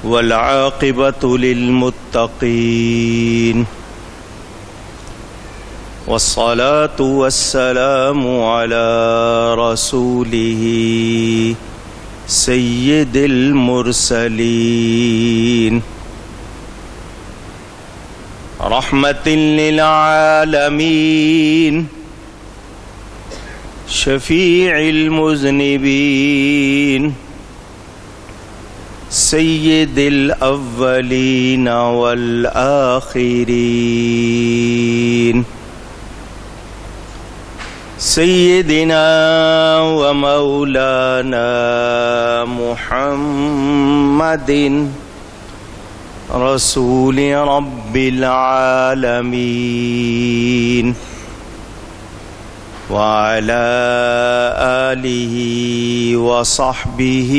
والعاقبة للمتقين والصلاة والسلام على رسوله سيد المرسلين رحمة للعالمين شفيع المذنبين سيد الأولين والآخرين سيدنا ومولانا محمد رسول رب العالمين وعلى آله وصحبه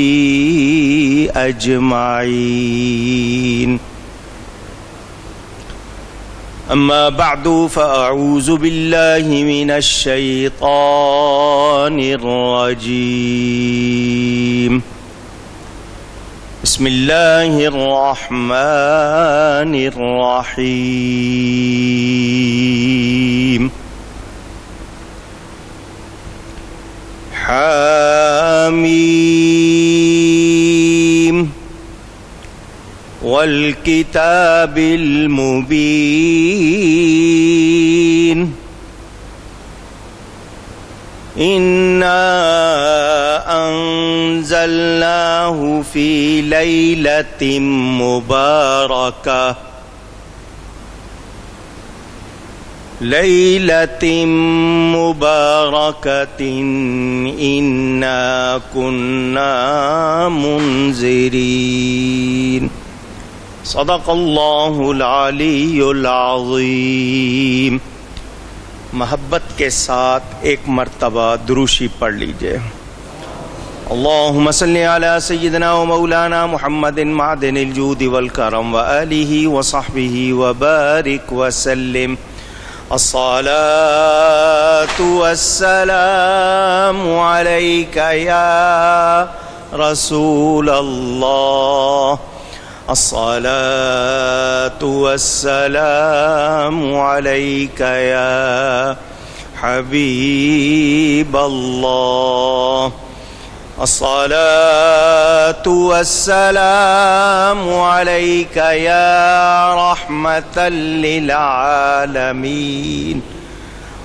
أجمعين أما بعد فأعوذ بالله من الشيطان الرجيم بسم الله الرحمن الرحيم حاميم والكتاب المبين إنا أنزلناه في ليلة مباركة إنا كنا منذرين صدق اللہ العلی العظیم۔ محبت کے ساتھ ایک مرتبہ دروشی پڑھ لیجئے۔ اللہم صلی علی سیدنا و مولانا محمد معدن الجود والکرم وآلہ وصحبہ وبارک وسلم۔ الصلاة والسلام علیک یا رسول اللہ، الصلاة والسلام عليك يا حبيب الله، الصلاة والسلام عليك يا رحمة للعالمين،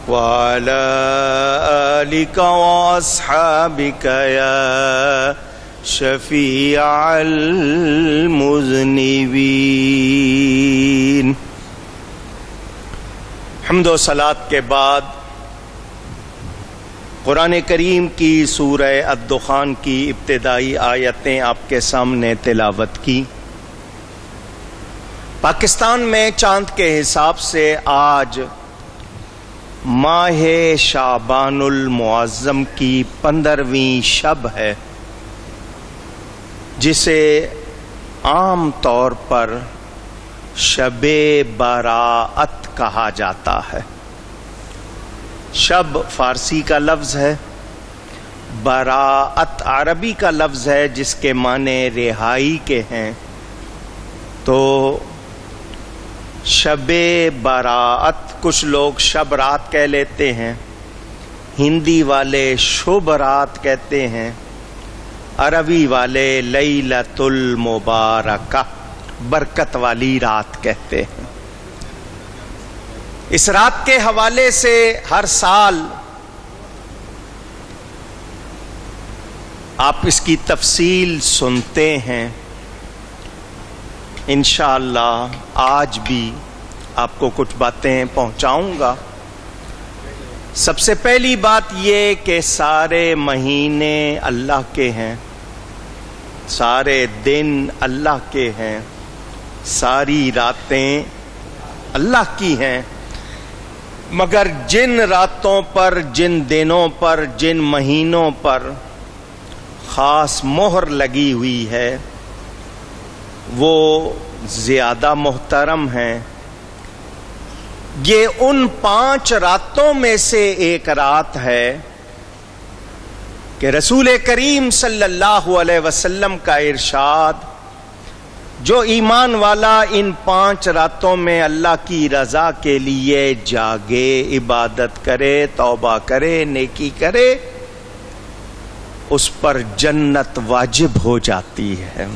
وعلى آلك وأصحابك يا شفیع المذنبین۔ حمد و صلاۃ کے بعد قرآن کریم کی سورہ الدخان کی ابتدائی آیتیں آپ کے سامنے تلاوت کی۔ پاکستان میں چاند کے حساب سے آج ماہ شعبان المعظم کی 15ویں شب ہے، جسے عام طور پر شب براءت کہا جاتا ہے۔ شب فارسی کا لفظ ہے، براءت عربی کا لفظ ہے جس کے معنی رہائی کے ہیں، تو شب براءت کچھ لوگ شب رات کہہ لیتے ہیں، ہندی والے شب رات کہتے ہیں، عربی والے لیلۃ المبارکہ برکت والی رات کہتے ہیں۔ اس رات کے حوالے سے ہر سال آپ اس کی تفصیل سنتے ہیں، انشاءاللہ آج بھی آپ کو کچھ باتیں پہنچاؤں گا۔ سب سے پہلی بات یہ کہ سارے مہینے اللہ کے ہیں، سارے دن اللہ کے ہیں، ساری راتیں اللہ کی ہیں، مگر جن راتوں پر، جن دنوں پر، جن مہینوں پر خاص مہر لگی ہوئی ہے وہ زیادہ محترم ہیں۔ یہ ان 5 راتوں میں سے ایک رات ہے کہ رسول کریم صلی اللہ علیہ وسلم کا ارشاد، جو ایمان والا ان 5 راتوں میں اللہ کی رضا کے لیے جاگے، عبادت کرے، توبہ کرے، نیکی کرے، اس پر جنت واجب ہو جاتی ہے۔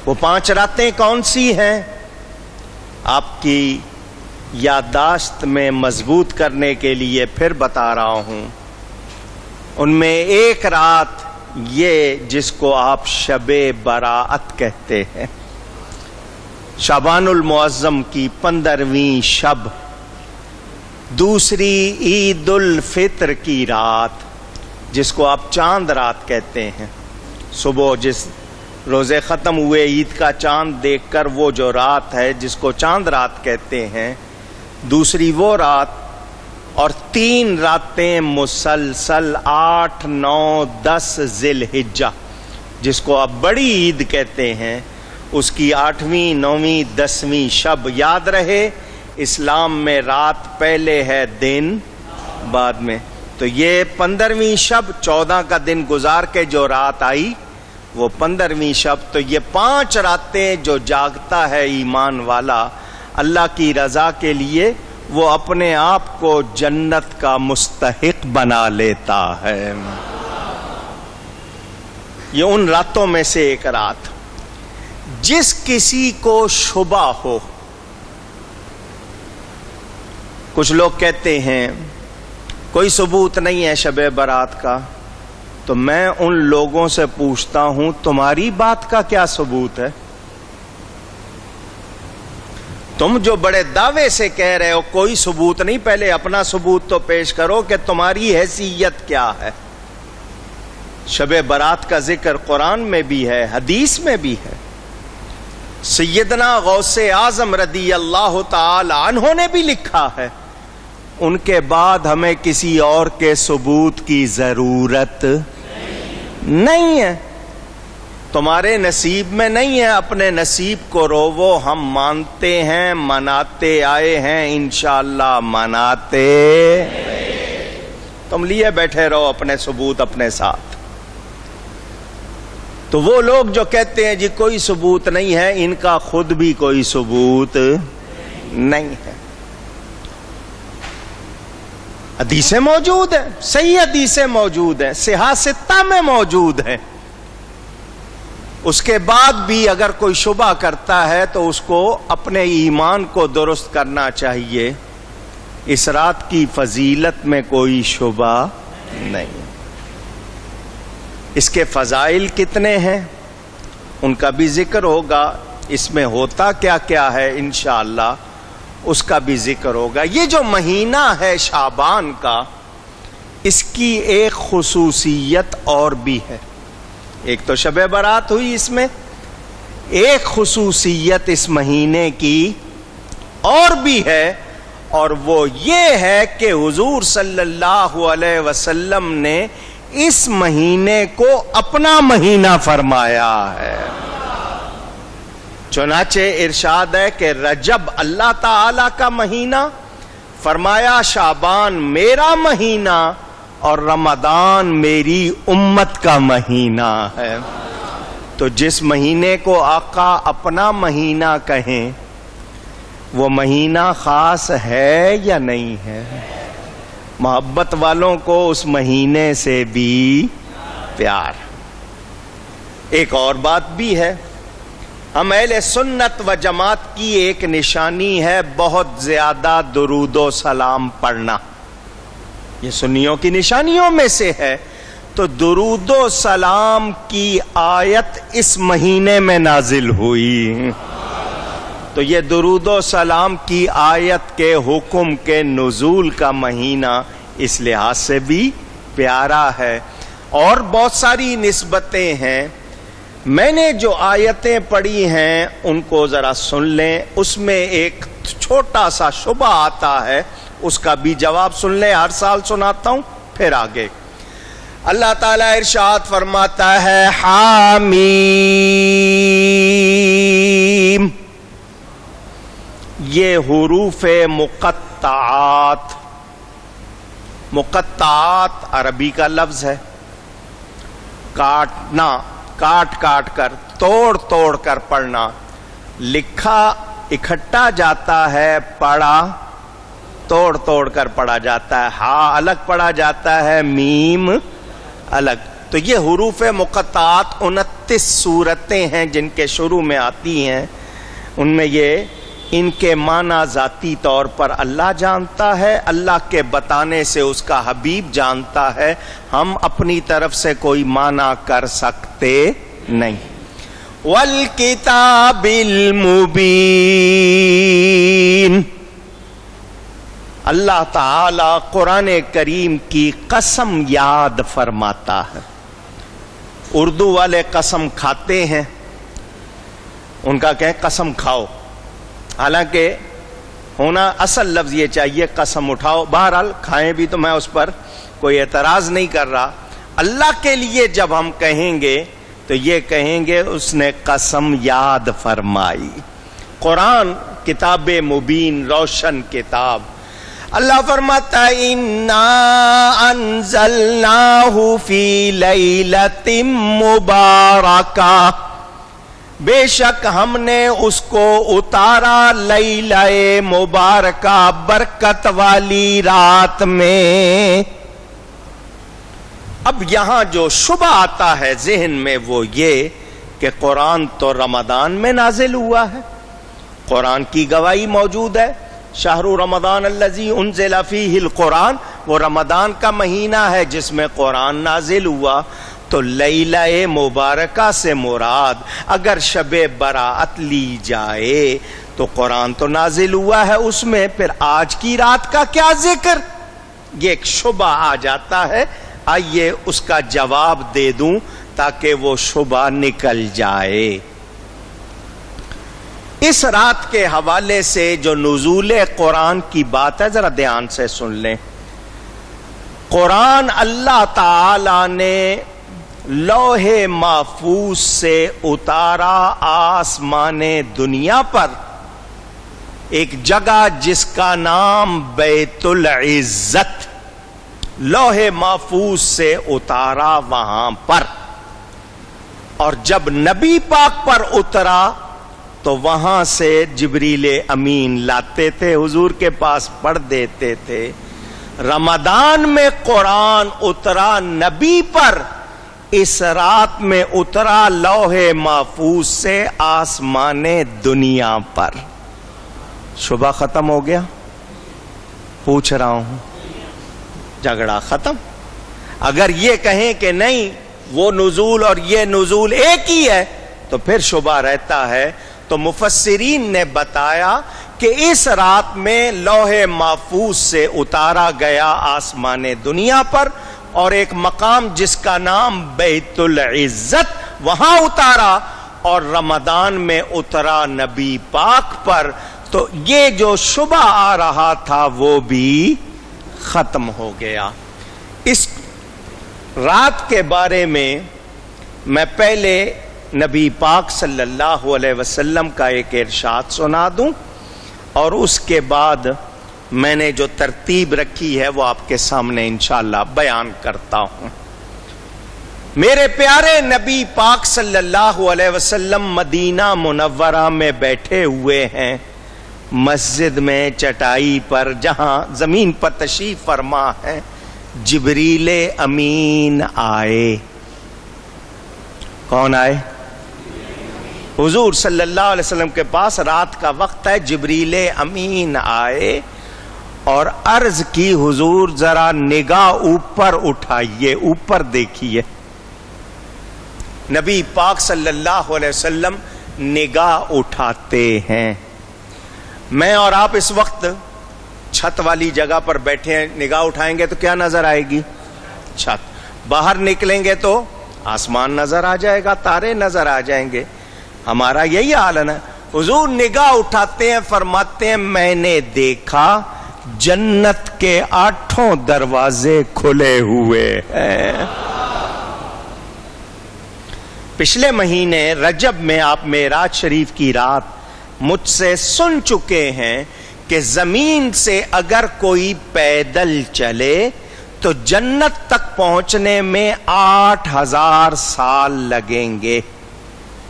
وہ 5 راتیں کون سی ہیں؟ آپ کی یادداشت میں مضبوط کرنے کے لیے پھر بتا رہا ہوں۔ ان میں ایک رات یہ جس کو آپ شب براءت کہتے ہیں، شعبان المعظم کی 15ویں شب، دوسری عید الفطر کی رات جس کو آپ چاند رات کہتے ہیں، صبح جس روزے ختم ہوئے عید کا چاند دیکھ کر وہ جو رات ہے جس کو چاند رات کہتے ہیں، دوسری وہ رات، اور 3 راتیں مسلسل 8، 9، 10 ذی الحجہ جس کو آپ بڑی عید کہتے ہیں، اس کی 8ویں، 9ویں، 10ویں شب۔ یاد رہے اسلام میں رات پہلے ہے، دن بعد میں، تو یہ 15ویں شب 14 کا دن گزار کے جو رات آئی وہ 15ویں شب۔ تو یہ 5 راتیں جو جاگتا ہے ایمان والا اللہ کی رضا کے لیے، وہ اپنے آپ کو جنت کا مستحق بنا لیتا ہے۔ یہ ان راتوں میں سے ایک رات۔ جس کسی کو شبہ ہو، کچھ لوگ کہتے ہیں کوئی ثبوت نہیں ہے شب برات کا، تو میں ان لوگوں سے پوچھتا ہوں تمہاری بات کا کیا ثبوت ہے؟ تم جو بڑے دعوے سے کہہ رہے ہو کوئی ثبوت نہیں، پہلے اپنا ثبوت تو پیش کرو کہ تمہاری حیثیت کیا ہے۔ شب برات کا ذکر قرآن میں بھی ہے، حدیث میں بھی ہے، سیدنا غوث اعظم رضی اللہ تعالی عنہ نے بھی لکھا ہے۔ ان کے بعد ہمیں کسی اور کے ثبوت کی ضرورت نہیں ہے، تمہارے نصیب میں نہیں ہے، اپنے نصیب کو روو، ہم مانتے ہیں، مناتے آئے ہیں، انشاءاللہ مناتے، تم لیے بیٹھے رہو اپنے ثبوت اپنے ساتھ۔ تو وہ لوگ جو کہتے ہیں جی کوئی ثبوت نہیں ہے، ان کا خود بھی کوئی ثبوت نہیں ہے۔ حدیثیں موجود ہیں، صحیح حدیثیں موجود ہیں، صحاح ستہ میں موجود ہیں، اس کے بعد بھی اگر کوئی شبہ کرتا ہے تو اس کو اپنے ایمان کو درست کرنا چاہیے۔ اس رات کی فضیلت میں کوئی شبہ نہیں۔ اس کے فضائل کتنے ہیں ان کا بھی ذکر ہوگا، اس میں ہوتا کیا کیا ہے انشاءاللہ اس کا بھی ذکر ہوگا۔ یہ جو مہینہ ہے شعبان کا، اس کی ایک خصوصیت اور بھی ہے۔ ایک تو شب برات ہوئی، اس میں ایک خصوصیت اس مہینے کی اور بھی ہے، اور وہ یہ ہے کہ حضور صلی اللہ علیہ وسلم نے اس مہینے کو اپنا مہینہ فرمایا ہے۔ چنانچہ ارشاد ہے کہ رجب اللہ تعالی کا مہینہ، فرمایا شعبان میرا مہینہ، اور رمضان میری امت کا مہینہ ہے۔ تو جس مہینے کو آقا اپنا مہینہ کہیں، وہ مہینہ خاص ہے یا نہیں ہے؟ محبت والوں کو اس مہینے سے بھی پیار۔ ایک اور بات بھی ہے، ہم اہل سنت و جماعت کی ایک نشانی ہے بہت زیادہ درود و سلام پڑھنا، یہ سنیوں کی نشانیوں میں سے ہے۔ تو درود و سلام کی آیت اس مہینے میں نازل ہوئی، تو یہ درود و سلام کی آیت کے حکم کے نزول کا مہینہ اس لحاظ سے بھی پیارا ہے۔ اور بہت ساری نسبتیں ہیں، میں نے جو آیتیں پڑھی ہیں ان کو ذرا سن لیں، اس میں ایک چھوٹا سا شبہ آتا ہے، اس کا بھی جواب سن لیں، ہر سال سناتا ہوں پھر آگے۔ اللہ تعالیٰ ارشاد فرماتا ہے حامیم، یہ حروف مقطعات، مقطعات عربی کا لفظ ہے، کاٹنا، کاٹ کاٹ کر توڑ توڑ کر پڑھنا. لکھا اکٹھا جاتا ہے, پڑھا توڑ توڑ کر پڑھا جاتا ہے. ہا الگ پڑھا جاتا ہے, میم الگ. تو یہ حروف مقطعات 29 صورتیں ہیں جن کے شروع میں آتی ہیں. ان میں یہ ان کے معنی ذاتی طور پر اللہ جانتا ہے, اللہ کے بتانے سے اس کا حبیب جانتا ہے. ہم اپنی طرف سے کوئی معنی کر سکتے نہیں. والکتاب المبین, اللہ تعالی قرآن کریم کی قسم یاد فرماتا ہے. اردو والے قسم کھاتے ہیں, ان کا کہیں قسم کھاؤ, حالانکہ ہونا اصل لفظ یہ چاہیے قسم اٹھاؤ. بہرحال کھائیں بھی تو میں اس پر کوئی اعتراض نہیں کر رہا. اللہ کے لیے جب ہم کہیں گے تو یہ کہیں گے اس نے قسم یاد فرمائی. قرآن کتاب مبین, روشن کتاب. اللہ فرماتا ہے انا انزلناہ فی لیلۃ مبارکہ, بے شک ہم نے اس کو اتارا لیلہ مبارکہ, برکت والی رات میں. اب یہاں جو شبہ آتا ہے ذہن میں وہ یہ کہ قرآن تو رمضان میں نازل ہوا ہے. قرآن کی گواہی موجود ہے, شہر رمضان الذی انزل فیہ القرآن, وہ رمضان کا مہینہ ہے جس میں قرآن نازل ہوا. تو لیلہ مبارکہ سے مراد اگر شب برات لی جائے تو قرآن تو نازل ہوا ہے اس میں, پھر آج کی رات کا کیا ذکر؟ یہ ایک شبہ آ جاتا ہے. آئیے اس کا جواب دے دوں تاکہ وہ شبہ نکل جائے. اس رات کے حوالے سے جو نزول قرآن کی بات ہے ذرا دھیان سے سن لیں. قرآن اللہ تعالی نے لوح محفوظ سے اتارا آسمان دنیا پر, ایک جگہ جس کا نام بیت العزت, لوح محفوظ سے اتارا وہاں پر. اور جب نبی پاک پر اترا تو وہاں سے جبریل امین لاتے تھے, حضور کے پاس پڑھ دیتے تھے. رمضان میں قرآن اترا نبی پر, اس رات میں اترا لوح محفوظ سے آسمان دنیا پر. شبہ ختم ہو گیا؟ پوچھ رہا ہوں, جھگڑا ختم. اگر یہ کہیں کہ نہیں وہ نزول اور یہ نزول ایک ہی ہے تو پھر شبہ رہتا ہے. تو مفسرین نے بتایا کہ اس رات میں لوح محفوظ سے اتارا گیا آسمان دنیا پر, اور ایک مقام جس کا نام بیت العزت وہاں اتارا, اور رمضان میں اترا نبی پاک پر. تو یہ جو شبہ آ رہا تھا وہ بھی ختم ہو گیا. اس رات کے بارے میں پہلے نبی پاک صلی اللہ علیہ وسلم کا ایک ارشاد سنا دوں, اور اس کے بعد میں نے جو ترتیب رکھی ہے وہ آپ کے سامنے انشاءاللہ بیان کرتا ہوں. میرے پیارے نبی پاک صلی اللہ علیہ وسلم مدینہ منورہ میں بیٹھے ہوئے ہیں, مسجد میں چٹائی پر جہاں زمین پر تشریف فرما ہے. جبریل امین آئے. کون آئے؟ حضور صلی اللہ علیہ وسلم کے پاس رات کا وقت ہے. جبریل امین آئے اور عرض کی حضور ذرا نگاہ اوپر اٹھائیے, اوپر دیکھیے. نبی پاک صلی اللہ علیہ وسلم نگاہ اٹھاتے ہیں. میں اور آپ اس وقت چھت والی جگہ پر بیٹھے ہیں, نگاہ اٹھائیں گے تو کیا نظر آئے گی؟ چھت. باہر نکلیں گے تو آسمان نظر آ جائے گا, تارے نظر آ جائیں گے. ہمارا یہی حال ہے نا. حضور نگاہ اٹھاتے ہیں, فرماتے ہیں میں نے دیکھا جنت کے 8 دروازے کھلے ہوئے ہیں. پچھلے مہینے رجب میں آپ معراج شریف کی رات مجھ سے سن چکے ہیں کہ زمین سے اگر کوئی پیدل چلے تو جنت تک پہنچنے میں 8000 سال لگیں گے.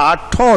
8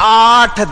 8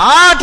8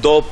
2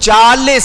40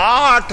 8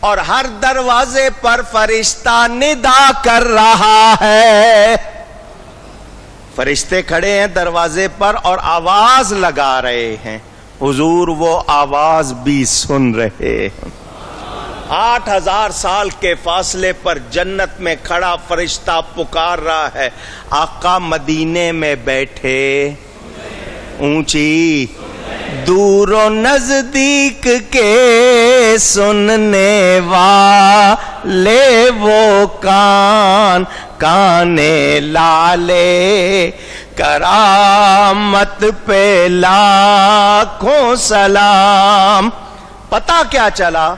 اور ہر دروازے پر فرشتہ ندا کر رہا ہے. فرشتے کھڑے ہیں دروازے پر اور آواز لگا رہے ہیں. حضور وہ آواز بھی سن رہے ہیں. 8000 سال کے فاصلے پر جنت میں کھڑا فرشتہ پکار رہا ہے. آقا مدینے میں بیٹھے اونچی دور و نزدیک کے سننے والے وہ کان کانے لالے کرامت پہ لاکھوں سلام. پتا کیا چلا؟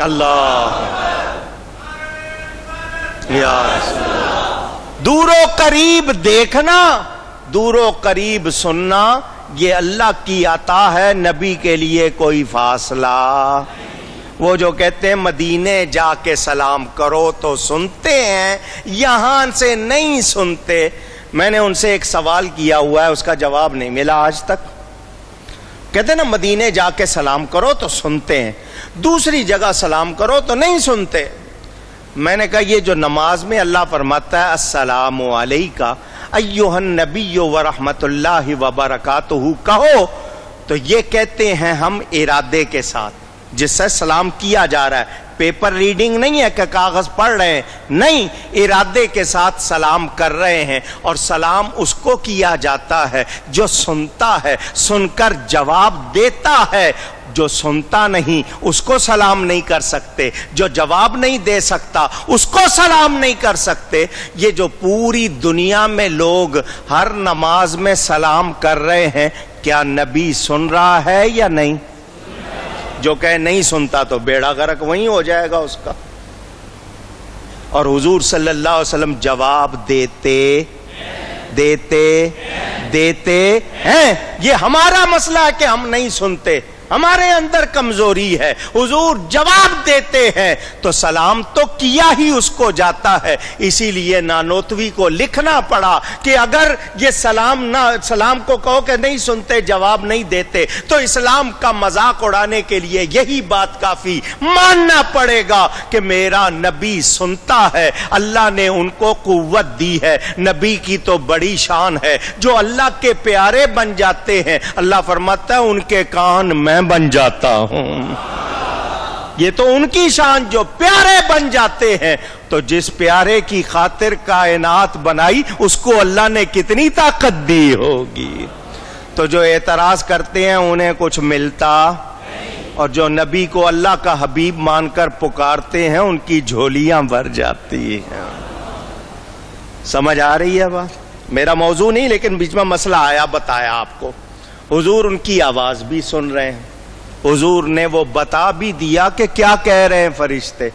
اللہ یا رسول اللہ. دور و قریب دیکھنا، دور و قریب سننا، یہ اللہ کی عطا ہے. نبی کے لیے کوئی فاصلہ. وہ جو کہتے ہیں مدینے جا کے سلام کرو تو سنتے ہیں، یہاں سے نہیں سنتے. میں نے ان سے ایک سوال کیا ہوا ہے، اس کا جواب نہیں ملا آج تک. کہتے ہیں نا مدینے جا کے سلام کرو تو سنتے ہیں، دوسری جگہ سلام کرو تو نہیں سنتے. میں نے کہا یہ جو نماز میں اللہ فرماتا ہے السلام علیکہ ایھا النبی ورحمۃ اللہ وبرکاتہ کہو، تو یہ کہتے ہیں ہم ارادے کے ساتھ، جس سے سلام کیا جا رہا ہے. پیپر ریڈنگ نہیں ہے کہ کاغذ پڑھ رہے ہیں، نہیں، ارادے کے ساتھ سلام کر رہے ہیں. اور سلام اس کو کیا جاتا ہے جو سنتا ہے، سن کر جواب دیتا ہے. جو سنتا نہیں اس کو سلام نہیں کر سکتے، جو جواب نہیں دے سکتا اس کو سلام نہیں کر سکتے. یہ جو پوری دنیا میں لوگ ہر نماز میں سلام کر رہے ہیں، کیا نبی سن رہا ہے یا نہیں؟ جو کہے نہیں سنتا تو بیڑا غرق وہیں ہو جائے گا اس کا. اور حضور صلی اللہ علیہ وسلم جواب دیتے ہیں. یہ ہمارا مسئلہ ہے کہ ہم نہیں سنتے، ہمارے اندر کمزوری ہے. حضور جواب دیتے ہیں تو سلام تو کیا ہی اس کو جاتا ہے. اسی لیے نانوتوی کو لکھنا پڑا کہ اگر یہ سلام کو کہو کہ نہیں سنتے، جواب نہیں دیتے، تو اسلام کا مذاق اڑانے کے لیے یہی بات کافی. ماننا پڑے گا کہ میرا نبی سنتا ہے، اللہ نے ان کو قوت دی ہے. نبی کی تو بڑی شان ہے. جو اللہ کے پیارے بن جاتے ہیں، اللہ فرماتا ہے ان کے کان میں بن جاتا ہوں. یہ تو ان کی شان، جو پیارے بن جاتے ہیں. تو جس پیارے کی خاطر کائنات بنائی اس کو اللہ نے کتنی طاقت دی ہوگی. تو جو اعتراض کرتے ہیں انہیں کچھ ملتا، اور جو نبی کو اللہ کا حبیب مان کر پکارتے ہیں ان کی جھولیاں بھر جاتی ہیں. سمجھ آ رہی ہے بات؟ میرا موضوع نہیں، لیکن بیچ میں مسئلہ آیا، بتایا آپ کو. حضور ان کی آواز بھی سن رہے ہیں. حضور نے وہ بتا بھی دیا کہ کیا کہہ رہے ہیں فرشتے.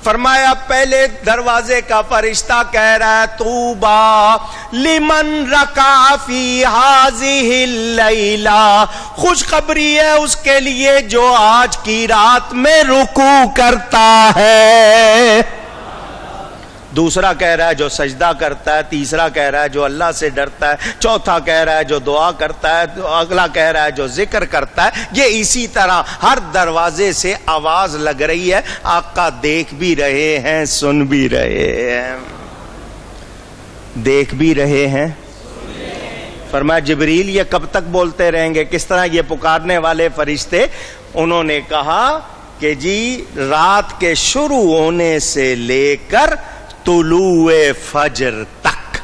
فرمایا پہلے دروازے کا فرشتہ کہہ رہا ہے طوبیٰ لمن رکع فی ہذہ اللیلہ، خوشخبری ہے اس کے لیے جو آج کی رات میں رکوع کرتا ہے. دوسرا کہہ رہا ہے جو سجدہ کرتا ہے، تیسرا کہہ رہا ہے جو اللہ سے ڈرتا ہے، چوتھا کہہ رہا ہے جو دعا کرتا ہے، اگلا کہہ رہا ہے جو ذکر کرتا ہے. یہ اسی طرح ہر دروازے سے آواز لگ رہی ہے. آقا دیکھ بھی رہے ہیں، سن بھی رہے ہیں. دیکھ بھی رہے ہیں. فرمایا جبریل یہ کب تک بولتے رہیں گے؟ کس طرح؟ یہ پکارنے والے فرشتے انہوں نے کہا کہ جی رات کے شروع ہونے سے لے کر طلوع فجر تک.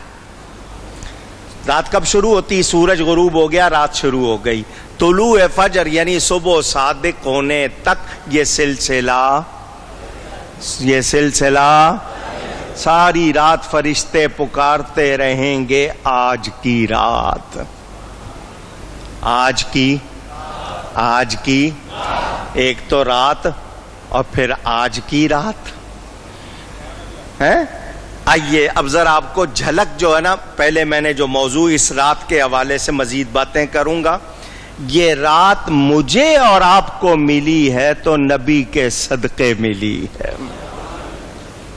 رات کب شروع ہوتی؟ سورج غروب ہو گیا، رات شروع ہو گئی. طلوع فجر یعنی صبح صادق ہونے تک یہ سلسلہ ساری رات فرشتے پکارتے رہیں گے. آج کی رات، آج کی ایک تو رات اور پھر آج کی رات ہے. آئیے اب ذرا آپ کو جھلک جو ہے نا، پہلے میں نے جو موضوع اس رات کے حوالے سے مزید باتیں کروں گا. یہ رات مجھے اور آپ کو ملی ہے تو نبی کے صدقے ملی ہے.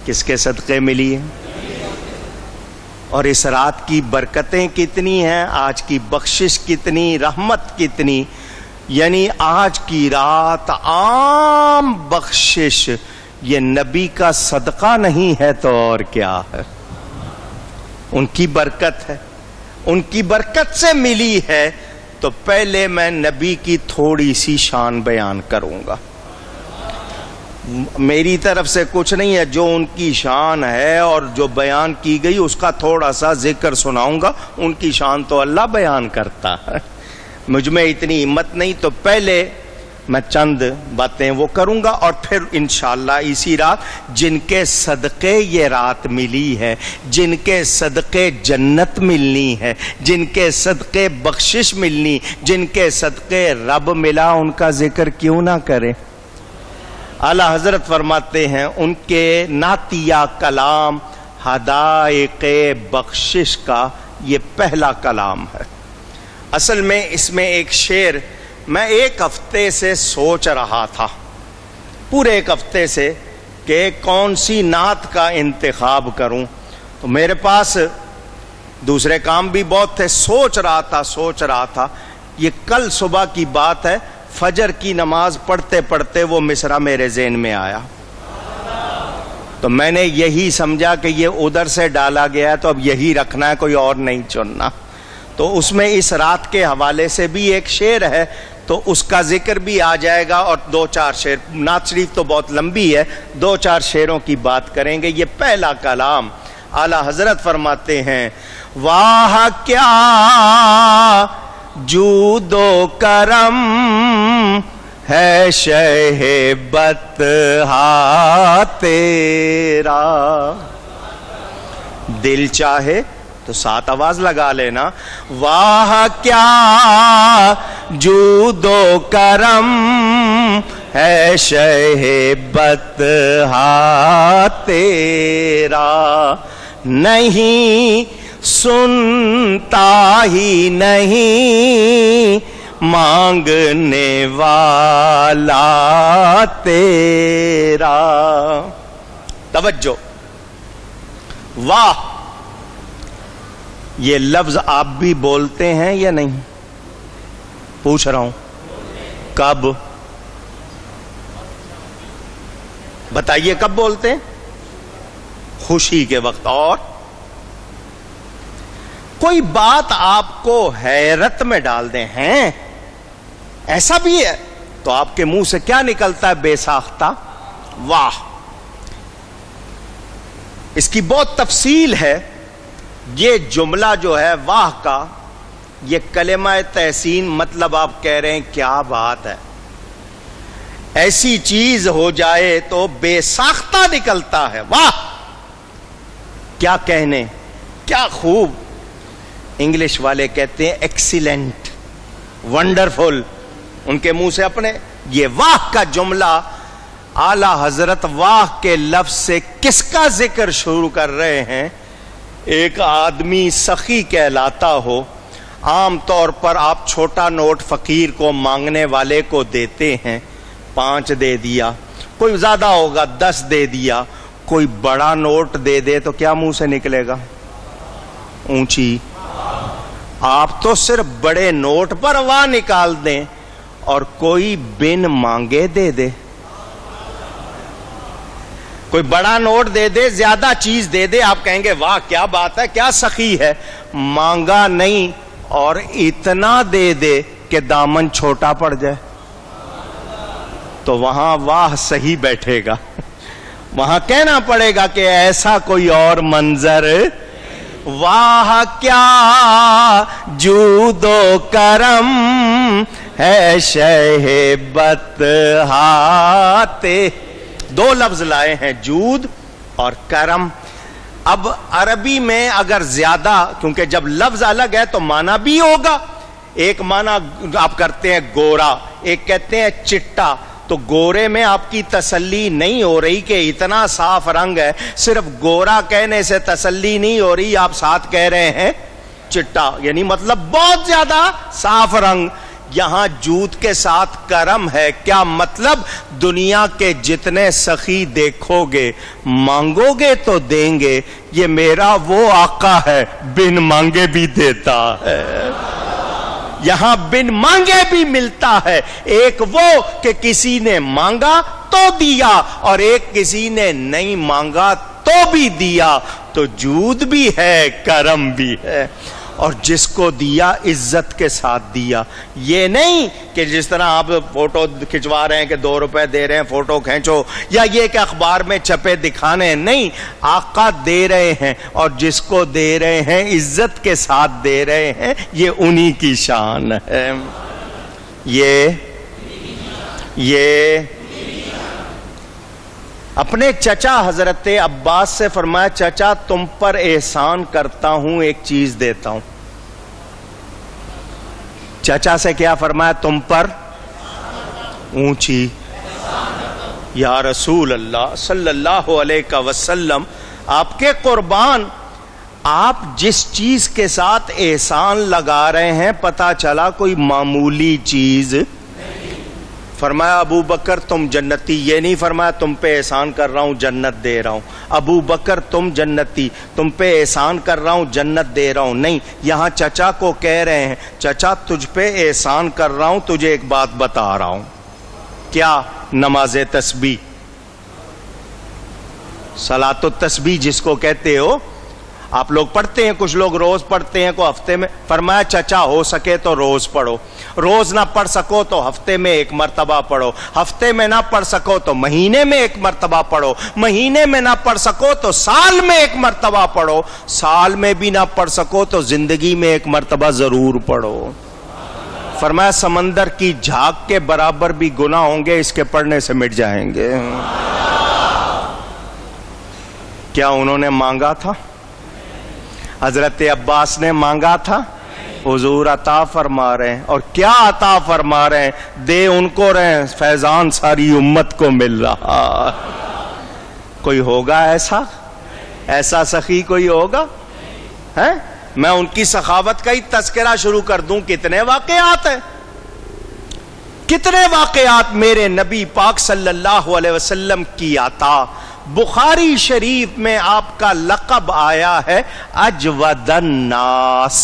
کس کے صدقے ملی ہے؟ اور اس رات کی برکتیں کتنی ہیں، آج کی بخشش کتنی، رحمت کتنی. یعنی آج کی رات عام بخشش یہ نبی کا صدقہ نہیں ہے تو اور کیا ہے؟ ان کی برکت ہے، ان کی برکت سے ملی ہے. تو پہلے میں نبی کی تھوڑی سی شان بیان کروں گا. میری طرف سے کچھ نہیں ہے، جو ان کی شان ہے اور جو بیان کی گئی اس کا تھوڑا سا ذکر سناؤں گا. ان کی شان تو اللہ بیان کرتا ہے، مجھ میں اتنی ہمت نہیں. تو پہلے میں چند باتیں وہ کروں گا اور پھر انشاءاللہ اسی رات جن کے صدقے یہ رات ملی ہے، جن کے صدقے جنت ملنی ہے، جن کے صدقے بخشش ملنی، جن کے صدقے رب ملا، ان کا ذکر کیوں نہ کرے. اعلیٰ حضرت فرماتے ہیں ان کے نعتیہ کلام حدائق بخشش کا یہ پہلا کلام ہے. اصل میں اس میں ایک شعر میں ایک ہفتے سے سوچ رہا تھا، پورے ایک ہفتے سے، کہ کون سی نعت کا انتخاب کروں. تو میرے پاس دوسرے کام بھی بہت تھے، سوچ رہا تھا. یہ کل صبح کی بات ہے، فجر کی نماز پڑھتے پڑھتے وہ مصرع میرے ذہن میں آیا. تو میں نے یہی سمجھا کہ یہ ادھر سے ڈالا گیا ہے تو اب یہی رکھنا ہے، کوئی اور نہیں چننا. تو اس میں اس رات کے حوالے سے بھی ایک شعر ہے تو اس کا ذکر بھی آ جائے گا، اور 2-4 شعر. نعت شریف تو بہت لمبی ہے، 2-4 شعروں کی بات کریں گے. یہ پہلا کلام اعلیٰ حضرت فرماتے ہیں، واہ کیا جود و کرم ہے شہ بطحا تیرا. دل چاہے تو 7 آواز لگا لینا. واہ کیا جود و کرم ہے شہ بطحا تیرا، نہیں سنتا ہی نہیں مانگنے والا تیرا. توجہ، واہ یہ لفظ آپ بھی بولتے ہیں یا نہیں؟ پوچھ رہا ہوں. کب؟ بتائیے کب بولتے ہیں؟ خوشی کے وقت. اور کوئی بات آپ کو حیرت میں ڈال دیں، ہیں ایسا بھی ہے، تو آپ کے منہ سے کیا نکلتا ہے؟ بے ساختہ واہ. اس کی بہت تفصیل ہے. یہ جملہ جو ہے واہ کا، یہ کلمہ تحسین، مطلب آپ کہہ رہے ہیں کیا بات ہے، ایسی چیز ہو جائے تو بے ساختہ نکلتا ہے. واہ کیا کہنے، کیا خوب. انگلش والے کہتے ہیں ایکسیلنٹ، ونڈرفل، ان کے منہ سے اپنے. یہ واہ کا جملہ اعلی حضرت واہ کے لفظ سے کس کا ذکر شروع کر رہے ہیں؟ ایک آدمی سخی کہلاتا ہو. عام طور پر آپ چھوٹا نوٹ فقیر کو، مانگنے والے کو دیتے ہیں، 5 دے دیا، کوئی زیادہ ہوگا 10 دے دیا. کوئی بڑا نوٹ دے دے تو کیا منہ سے نکلے گا؟ اونچی. آپ تو صرف بڑے نوٹ پر واہ نکال دیں، اور کوئی بن مانگے دے دے، کوئی بڑا نوٹ دے دے، زیادہ چیز دے دے، آپ کہیں گے واہ کیا بات ہے، کیا سخی ہے. مانگا نہیں اور اتنا دے دے کہ دامن چھوٹا پڑ جائے، تو وہاں واہ صحیح بیٹھے گا. وہاں کہنا پڑے گا کہ ایسا کوئی اور منظر. واہ کیا جود و کرم ہے شہ بطحا تیرا. 2 لفظ لائے ہیں، جود اور کرم. اب عربی میں اگر زیادہ، کیونکہ جب لفظ الگ ہے تو معنی بھی ہوگا. ایک معنی آپ کرتے ہیں گورا، ایک کہتے ہیں چٹا. تو گورے میں آپ کی تسلی نہیں ہو رہی کہ اتنا صاف رنگ ہے، صرف گورا کہنے سے تسلی نہیں ہو رہی، آپ ساتھ کہہ رہے ہیں چٹا، یعنی مطلب بہت زیادہ صاف رنگ. یہاں جود کے ساتھ کرم ہے. کیا مطلب؟ دنیا کے جتنے سخی دیکھو گے، مانگو گے تو دیں گے. یہ میرا وہ آقا ہے، بن مانگے بھی دیتا ہے. یہاں بن مانگے بھی ملتا ہے، ایک وہ کہ کسی نے مانگا تو دیا، اور ایک کسی نے نہیں مانگا تو بھی دیا، تو جود بھی ہے کرم بھی ہے، اور جس کو دیا عزت کے ساتھ دیا۔ یہ نہیں کہ جس طرح آپ فوٹو کھچوا رہے ہیں کہ 2 روپے دے رہے ہیں فوٹو کھینچو، یا یہ کہ اخبار میں چھپے دکھانے، نہیں، آقا دے رہے ہیں، اور جس کو دے رہے ہیں عزت کے ساتھ دے رہے ہیں، یہ انہی کی شان ہے۔ یہ اپنے چچا حضرت عباس سے فرمایا، چچا تم پر احسان کرتا ہوں، ایک چیز دیتا ہوں۔ چچا سے کیا فرمایا؟ تم پر اونچی۔ یا رسول اللہ صلی اللہ علیہ وسلم، آپ کے قربان، آپ جس چیز کے ساتھ احسان لگا رہے ہیں پتہ چلا کوئی معمولی چیز۔ فرمایا ابو بکر تم جنتی، یہ نہیں فرمایا تم پہ احسان کر رہا ہوں جنت دے رہا ہوں، ابو بکر تم جنتی، تم پہ احسان کر رہا ہوں جنت دے رہا ہوں، نہیں، یہاں چچا کو کہہ رہے ہیں چچا تجھ پہ احسان کر رہا ہوں، تجھے ایک بات بتا رہا ہوں۔ کیا؟ نماز تسبیح، صلاۃ التسبیح جس کو کہتے ہو، آپ لوگ پڑھتے ہیں، کچھ لوگ روز پڑھتے ہیں، کوئی ہفتے میں۔ فرمایا چچا ہو سکے تو روز پڑھو، روز نہ پڑھ سکو تو ہفتے میں 1 مرتبہ پڑھو، ہفتے میں نہ پڑھ سکو تو مہینے میں 1 مرتبہ پڑھو، مہینے میں نہ پڑھ سکو تو سال میں 1 مرتبہ پڑھو، سال میں بھی نہ پڑھ سکو تو زندگی میں 1 مرتبہ ضرور پڑھو۔ فرمایا سمندر کی جھاگ کے برابر بھی گناہ ہوں گے، اس کے پڑھنے سے مٹ جائیں گے۔ کیا انہوں نے مانگا تھا؟ حضرت عباس نے مانگا تھا، حضور عطا فرما رہے ہیں، اور کیا عطا فرما رہے ہیں؟ دے ان کو رہے ہیں، فیضان ساری امت کو مل رہا۔ کوئی ہوگا ایسا سخی کوئی ہوگا؟ ہے؟ میں ان کی سخاوت کا ہی تذکرہ شروع کر دوں، کتنے واقعات ہیں، کتنے واقعات میرے نبی پاک صلی اللہ علیہ وسلم کی عطا۔ بخاری شریف میں آپ کا لقب آیا ہے اجود الناس۔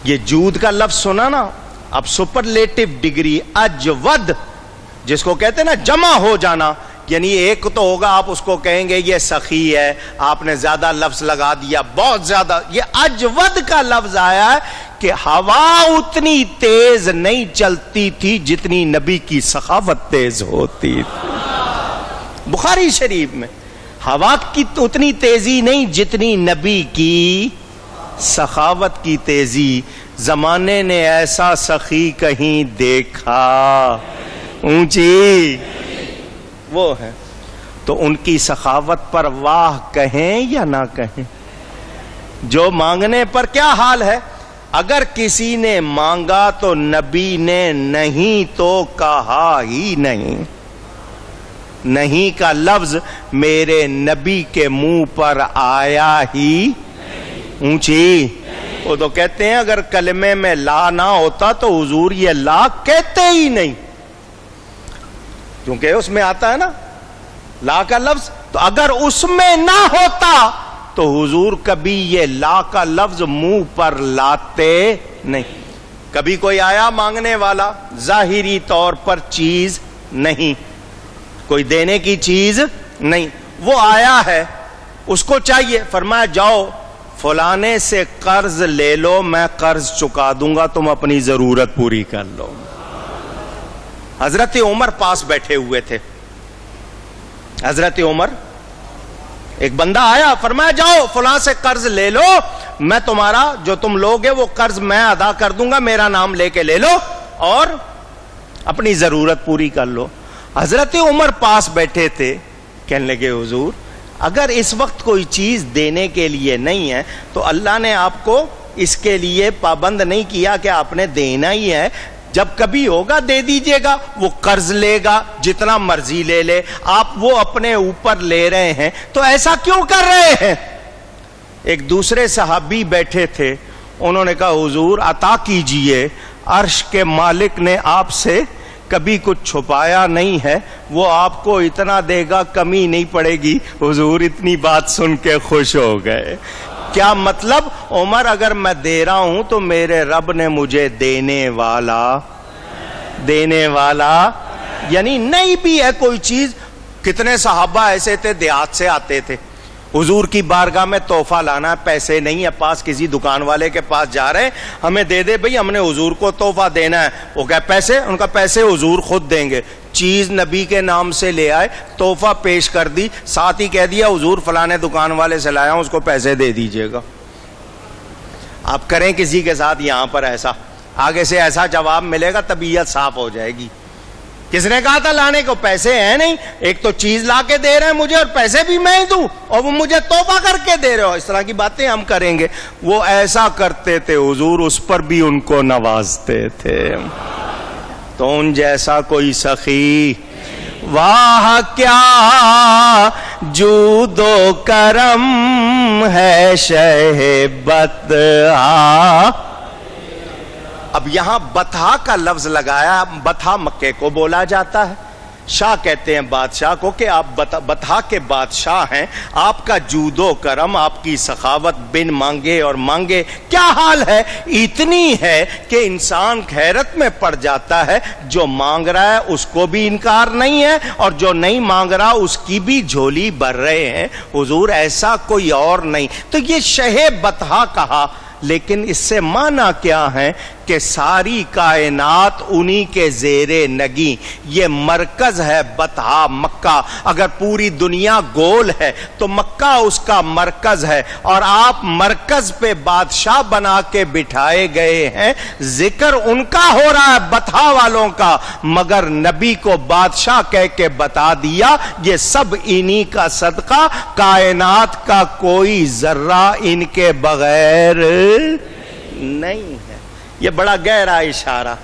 یہ جود کا لفظ سنا نا، اب سپرلیٹو ڈگری، اجود جس کو کہتے ہیں نا جمع ہو جانا، یعنی ایک تو ہوگا آپ اس کو کہیں گے یہ سخی ہے، آپ نے زیادہ لفظ لگا دیا، بہت زیادہ۔ یہ اجود کا لفظ آیا ہے کہ ہوا اتنی تیز نہیں چلتی تھی جتنی نبی کی سخاوت تیز ہوتی تھی۔ بخاری شریف میں ہوا کی اتنی تیزی نہیں جتنی نبی کی سخاوت کی تیزی۔ زمانے نے ایسا سخی کہیں دیکھا، اونچی وہ ہے، تو ان کی سخاوت پر واہ کہیں یا نہ کہیں؟ جو مانگنے پر کیا حال ہے؟ اگر کسی نے مانگا تو نبی نے نہیں تو کہا ہی نہیں، نہیں کا لفظ میرے نبی کے منہ پر آیا ہی اونچی۔ وہ تو کہتے ہیں اگر کلمے میں لا نہ ہوتا تو حضور یہ لا کہتے ہی نہیں، کیونکہ اس میں آتا ہے نا لا کا لفظ، تو اگر اس میں نہ ہوتا تو حضور کبھی یہ لا کا لفظ منہ پر لاتے نہیں۔ کبھی کوئی آیا مانگنے والا، ظاہری طور پر چیز نہیں، کوئی دینے کی چیز نہیں، وہ آیا ہے اس کو چاہیے، فرمایا جاؤ فلانے سے قرض لے لو، میں قرض چکا دوں گا، تم اپنی ضرورت پوری کر لو۔ حضرت عمر پاس بیٹھے ہوئے تھے، حضرت عمر، ایک بندہ آیا، فرمایا جاؤ فلاں سے قرض لے لو، میں تمہارا جو تم لوگ ہیں وہ قرض میں ادا کر دوں گا، میرا نام لے کے لے لو اور اپنی ضرورت پوری کر لو۔ حضرت عمر پاس بیٹھے تھے، کہنے لگے حضور اگر اس وقت کوئی چیز دینے کے لیے نہیں ہے تو اللہ نے آپ کو اس کے لیے پابند نہیں کیا کہ آپ نے دینا ہی ہے، جب کبھی ہوگا دے دیجئے گا۔ وہ قرض لے گا جتنا مرضی لے لے، آپ وہ اپنے اوپر لے رہے ہیں تو ایسا کیوں کر رہے ہیں؟ ایک دوسرے صحابی بیٹھے تھے، انہوں نے کہا حضور عطا کیجئے، عرش کے مالک نے آپ سے کبھی کچھ چھپایا نہیں ہے، وہ آپ کو اتنا دے گا کمی نہیں پڑے گی۔ حضور اتنی بات سن کے خوش ہو گئے، کیا مطلب؟ عمر اگر میں دے رہا ہوں تو میرے رب نے مجھے دینے والا یعنی نہیں بھی ہے کوئی چیز. کتنے صحابہ ایسے تھے دیہات سے آتے تھے, حضور کی بارگاہ میں تحفہ لانا, پیسے نہیں ہے پاس, کسی دکان والے کے پاس جا رہے ہیں, ہمیں دے دے بھئی, ہم نے حضور کو تحفہ دینا ہے. وہ کہا پیسے, ان کا پیسے حضور خود دیں گے. چیز نبی کے نام سے لے آئے, تحفہ پیش کر دی, ساتھ ہی کہہ دیا حضور فلانے دکان والے سے لایا ہوں, اس کو پیسے دے دیجئے گا. آپ کریں کسی کے ساتھ یہاں پر ایسا, آگے سے ایسا جواب ملے گا, طبیعت صاف ہو جائے گی. کس نے کہا تھا لانے کو؟ پیسے ہیں نہیں, ایک تو چیز لا کے دے رہے ہیں مجھے اور پیسے بھی میں ہی دوں, اور وہ مجھے تحفہ کر کے دے رہے ہو. اس طرح کی باتیں ہم کریں گے. وہ ایسا کرتے تھے حضور, اس پر بھی ان کو نوازتے تھے. تو ان جیسا کوئی سخی, واہ کیا جود و کرم ہے شہ بطحا. اب یہاں بطحا کا لفظ لگایا. بطحا مکے کو بولا جاتا ہے. شاہ کہتے ہیں بادشاہ کو کہ آپ بطحا کے بادشاہ ہیں, آپ کا جود و کرم, آپ کی سخاوت بن مانگے اور مانگے کیا حال ہے. اتنی ہے کہ انسان حیرت میں پڑ جاتا ہے. جو مانگ رہا ہے اس کو بھی انکار نہیں ہے, اور جو نہیں مانگ رہا اس کی بھی جھولی بھر رہے ہیں. حضور ایسا کوئی اور نہیں. تو یہ شہ بطحا کہا, لیکن اس سے معنی کیا ہے کہ ساری کائنات انہی کے زیر نگی. یہ مرکز ہے بطحا مکہ. اگر پوری دنیا گول ہے تو مکہ اس کا مرکز ہے, اور آپ مرکز پہ بادشاہ بنا کے بٹھائے گئے ہیں. ذکر ان کا ہو رہا ہے بطحا والوں کا, مگر نبی کو بادشاہ کہہ کے بتا دیا یہ سب انہی کا صدقہ, کائنات کا کوئی ذرہ ان کے بغیر نہیں ہے. یہ بڑا گہرا اشارہ.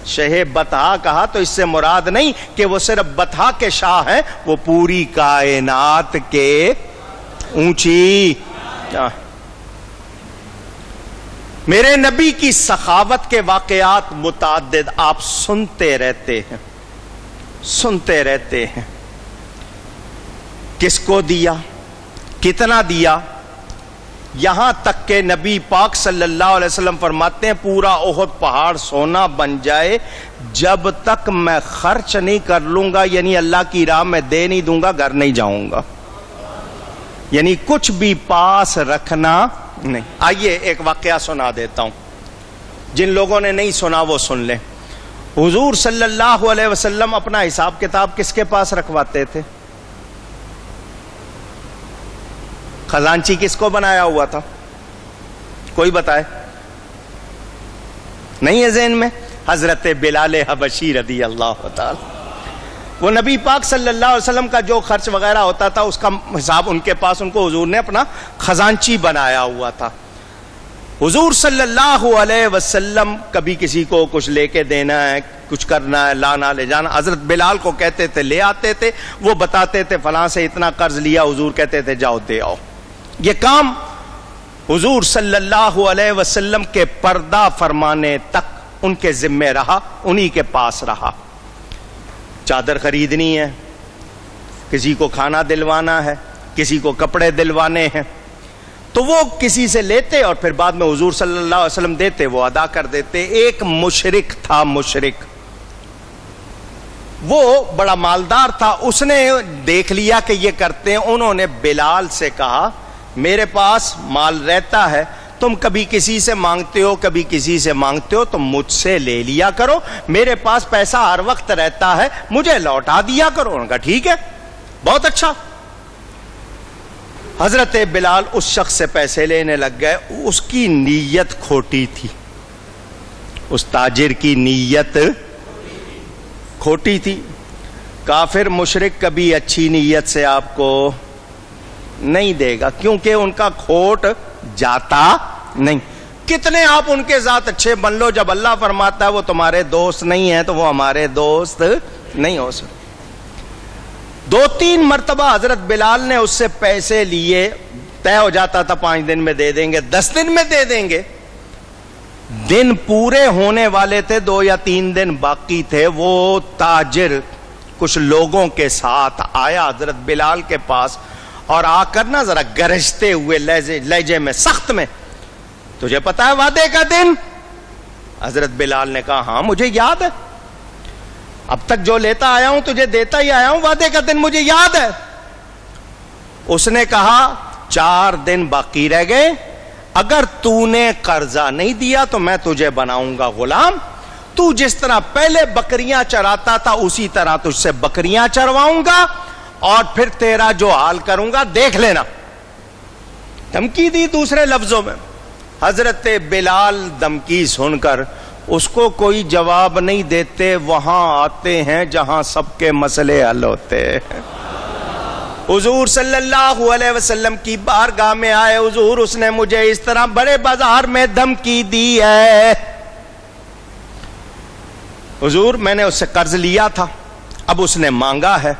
شہ بطحا کہا تو اس سے مراد نہیں کہ وہ صرف بطحا کے شاہ ہیں, وہ پوری کائنات کے اونچی. میرے نبی کی سخاوت کے واقعات متعدد آپ سنتے رہتے ہیں. کس کو دیا, کتنا دیا, یہاں تک کہ نبی پاک صلی اللہ علیہ وسلم فرماتے ہیں پورا احد پہاڑ سونا بن جائے, جب تک میں خرچ نہیں کر لوں گا, یعنی اللہ کی راہ میں دے نہیں دوں گا, گھر نہیں جاؤں گا. یعنی کچھ بھی پاس رکھنا نہیں. آئیے ایک واقعہ سنا دیتا ہوں, جن لوگوں نے نہیں سنا وہ سن لیں. حضور صلی اللہ علیہ وسلم اپنا حساب کتاب کس کے پاس رکھواتے تھے؟ خزانچی کس کو بنایا ہوا تھا؟ کوئی بتائے؟ نہیں ہے ذہن میں؟ حضرت بلال حبشی رضی اللہ تعالی. وہ نبی پاک صلی اللہ علیہ وسلم کا جو خرچ وغیرہ ہوتا تھا اس کا حساب ان کے پاس, ان کو حضور نے اپنا خزانچی بنایا ہوا تھا. حضور صلی اللہ علیہ وسلم کبھی کسی کو کچھ لے کے دینا ہے, کچھ کرنا ہے, لانا لے جانا, حضرت بلال کو کہتے تھے لے آتے تھے. وہ بتاتے تھے فلاں سے اتنا قرض لیا, حضور کہتے تھے جاؤ دے آؤ. یہ کام حضور صلی اللہ علیہ وسلم کے پردہ فرمانے تک ان کے ذمہ رہا, انہی کے پاس رہا. چادر خریدنی ہے, کسی کو کھانا دلوانا ہے, کسی کو کپڑے دلوانے ہیں, تو وہ کسی سے لیتے اور پھر بعد میں حضور صلی اللہ علیہ وسلم دیتے, وہ ادا کر دیتے. ایک مشرک تھا, مشرک, وہ بڑا مالدار تھا. اس نے دیکھ لیا کہ یہ کرتے ہیں. انہوں نے بلال سے کہا میرے پاس مال رہتا ہے, تم کبھی کسی سے مانگتے ہو کبھی کسی سے مانگتے ہو, تم مجھ سے لے لیا کرو, میرے پاس پیسہ ہر وقت رہتا ہے, مجھے لوٹا دیا کرو. انہوں نے کہا ٹھیک ہے, بہت اچھا. حضرت بلال اس شخص سے پیسے لینے لگ گئے. اس کی نیت کھوٹی تھی, اس تاجر کی نیت کھوٹی تھی. کافر مشرک کبھی اچھی نیت سے آپ کو نہیں دے گا, کیونکہ ان کا کھوٹ جاتا نہیں. کتنے آپ ان کے ذات اچھے بن لو, جب اللہ فرماتا ہے وہ تمہارے دوست نہیں ہیں تو وہ ہمارے دوست نہیں ہو سکتے. 2-3 مرتبہ حضرت بلال نے اس سے پیسے لیے, طے ہو جاتا تھا 5 دن میں دے دیں گے, 10 دن میں دے دیں گے. دن پورے ہونے والے تھے, 2 یا 3 دن باقی تھے. وہ تاجر کچھ لوگوں کے ساتھ آیا حضرت بلال کے پاس اور آ کر نا ذرا گرجتے ہوئے لہجے میں سخت میں، تجھے پتا ہے وعدے کا دن؟ حضرت بلال نے کہا ہاں مجھے یاد ہے، اب تک جو لیتا آیا ہوں تجھے دیتا ہی آیا ہوں، وعدے کا دن مجھے یاد ہے۔ اس نے کہا 4 دن باقی رہ گئے، اگر تو نے قرضہ نہیں دیا تو میں تجھے بناؤں گا غلام، تو جس طرح پہلے بکریاں چراتا تھا اسی طرح تجھ سے بکریاں چرواؤں گا، اور پھر تیرا جو حال کروں گا دیکھ لینا۔ دھمکی دی دوسرے لفظوں میں۔ حضرت بلال دھمکی سن کر اس کو کوئی جواب نہیں دیتے، وہاں آتے ہیں جہاں سب کے مسئلے حل ہوتے ہیں۔ حضور صلی اللہ علیہ وسلم کی بارگاہ میں آئے، حضور اس نے مجھے اس طرح بڑے بازار میں دھمکی دی ہے، حضور میں نے اس سے قرض لیا تھا، اب اس نے مانگا ہے،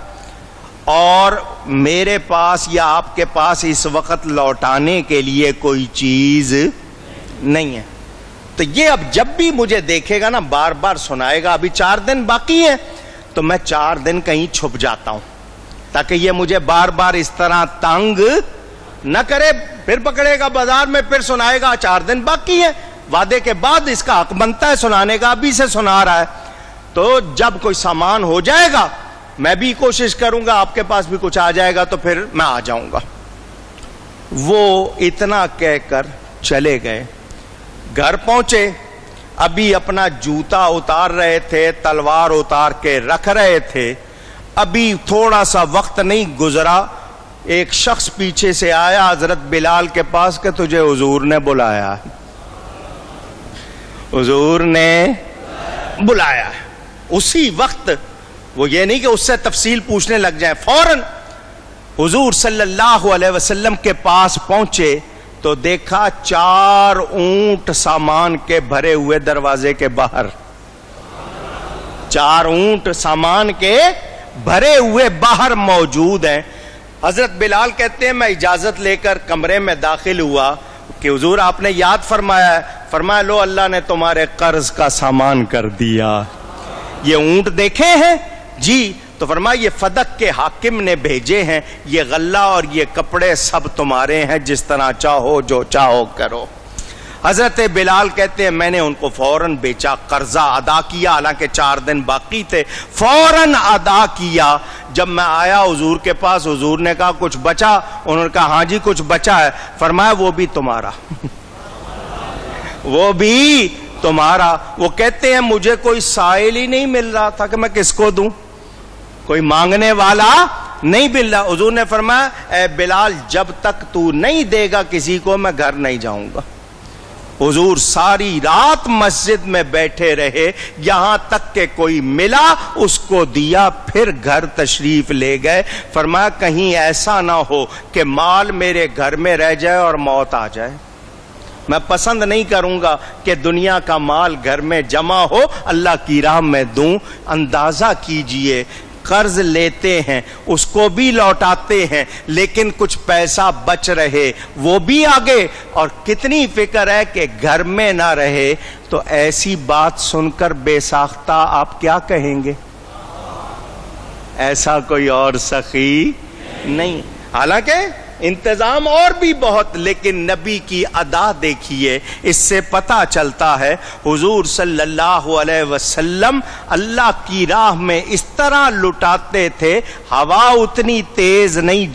اور میرے پاس یا آپ کے پاس اس وقت لوٹانے کے لیے کوئی چیز نہیں ہے۔ تو یہ اب جب بھی مجھے دیکھے گا نا بار بار سنائے گا، ابھی 4 دن باقی ہیں، تو میں 4 دن کہیں چھپ جاتا ہوں تاکہ یہ مجھے بار بار اس طرح تنگ نہ کرے، پھر پکڑے گا بازار میں، پھر سنائے گا 4 دن باقی ہے، وعدے کے بعد اس کا حق بنتا ہے سنانے کا، ابھی سے سنا رہا ہے۔ تو جب کوئی سامان ہو جائے گا میں بھی کوشش کروں گا، آپ کے پاس بھی کچھ آ جائے گا تو پھر میں آ جاؤں گا۔ وہ اتنا کہہ کر چلے گئے، گھر پہنچے، ابھی اپنا جوتا اتار رہے تھے، تلوار اتار کے رکھ رہے تھے، ابھی تھوڑا سا وقت نہیں گزرا، ایک شخص پیچھے سے آیا حضرت بلال کے پاس کہ تجھے حضور نے بلایا، حضور نے بلایا۔ اسی وقت وہ یہ نہیں کہ اس سے تفصیل پوچھنے لگ جائیں، فوراً حضور صلی اللہ علیہ وسلم کے پاس پہنچے تو دیکھا 4 اونٹ سامان کے بھرے ہوئے دروازے کے باہر، 4 اونٹ سامان کے بھرے ہوئے باہر موجود ہیں۔ حضرت بلال کہتے ہیں میں اجازت لے کر کمرے میں داخل ہوا کہ حضور آپ نے یاد فرمایا ہے، فرمایا لو اللہ نے تمہارے قرض کا سامان کر دیا، یہ اونٹ دیکھے ہیں؟ جی۔ تو فرمایا یہ فدق کے حاکم نے بھیجے ہیں، یہ غلہ اور یہ کپڑے سب تمہارے ہیں، جس طرح چاہو جو چاہو کرو۔ حضرت بلال کہتے ہیں میں نے ان کو فوراً بیچا، قرضہ ادا کیا، حالانکہ 4 دن باقی تھے، فوراً ادا کیا۔ جب میں آیا حضور کے پاس، حضور نے کہا کچھ بچا؟ انہوں نے کہا ہاں جی کچھ بچا ہے۔ فرمایا وہ بھی تمہارا وہ بھی تمہارا۔ وہ کہتے ہیں مجھے کوئی سائل ہی نہیں مل رہا تھا کہ میں کس کو دوں، کوئی مانگنے والا نہیں مل رہا۔ حضور نے فرمایا اے بلال جب تک تو نہیں دے گا کسی کو میں گھر نہیں جاؤں گا۔ حضور ساری رات مسجد میں بیٹھے رہے، یہاں تک کہ کوئی ملا اس کو دیا، پھر گھر تشریف لے گئے۔ فرمایا کہیں ایسا نہ ہو کہ مال میرے گھر میں رہ جائے اور موت آ جائے، میں پسند نہیں کروں گا کہ دنیا کا مال گھر میں جمع ہو، اللہ کی راہ میں دوں۔ اندازہ کیجئے قرض لیتے ہیں اس کو بھی لوٹاتے ہیں، لیکن کچھ پیسہ بچ رہے وہ بھی آگے، اور کتنی فکر ہے کہ گھر میں نہ رہے۔ تو ایسی بات سن کر بے ساختہ آپ کیا کہیں گے؟ ایسا کوئی اور سخی نہیں۔ حالانکہ انتظام اور بھی بہت، لیکن نبی کی ادا دیکھیے، اس سے پتہ چلتا ہے حضور صلی اللہ علیہ وسلم اللہ کی راہ میں اس طرح لٹاتے تھے، ہوا اتنی تیز نہیں